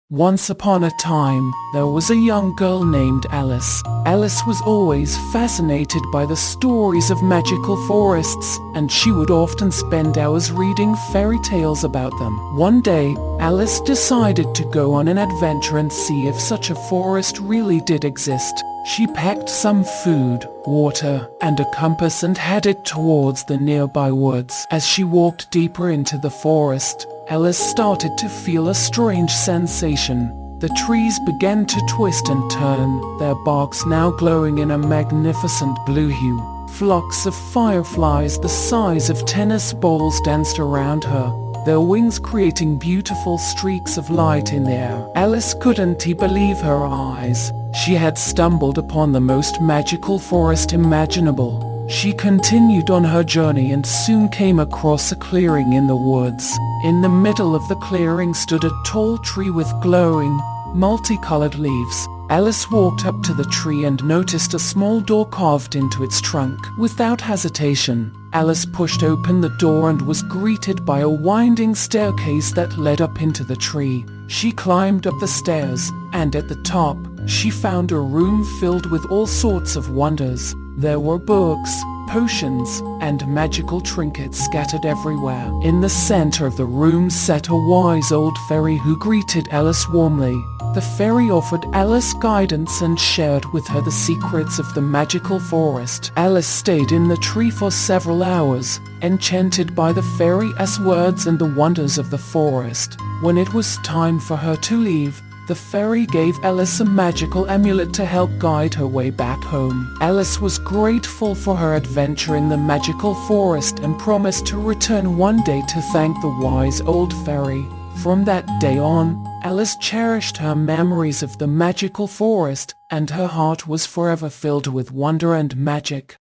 Once upon a time, there was a young girl named Alice. Alice was always fascinated by the stories of magical forests, and she would often spend hours reading fairy tales about them. One day, Alice decided to go on an adventure and see if such a forest really did exist. She packed some food, water, and a compass and headed towards the nearby woods. As she walked deeper into the forest, Alice started to feel a strange sensation. The trees began to twist and turn, their barks now glowing in a magnificent blue hue. Flocks of fireflies the size of tennis balls danced around her, their wings creating beautiful streaks of light in the air. Alice couldn't believe her eyes. She had stumbled upon the most magical forest imaginable. She continued on her journey and soon came across a clearing in the woods. In the middle of the clearing stood a tall tree with glowing, multicolored leaves. Alice walked up to the tree and noticed a small door carved into its trunk. Without hesitation, Alice pushed open the door and was greeted by a winding staircase that led up into the tree. She climbed up the stairs, and at the top, she found a room filled with all sorts of wonders. There were books, potions, and magical trinkets scattered everywhere. In the center of the room sat a wise old fairy who greeted Alice warmly. The fairy offered Alice guidance and shared with her the secrets of the magical forest. Alice stayed in the tree for several hours, enchanted by the fairy's words and the wonders of the forest. When it was time for her to leave, the fairy gave Alice a magical amulet to help guide her way back home. Alice was grateful for her adventure in the magical forest and promised to return one day to thank the wise old fairy. From that day on, Alice cherished her memories of the magical forest, and her heart was forever filled with wonder and magic.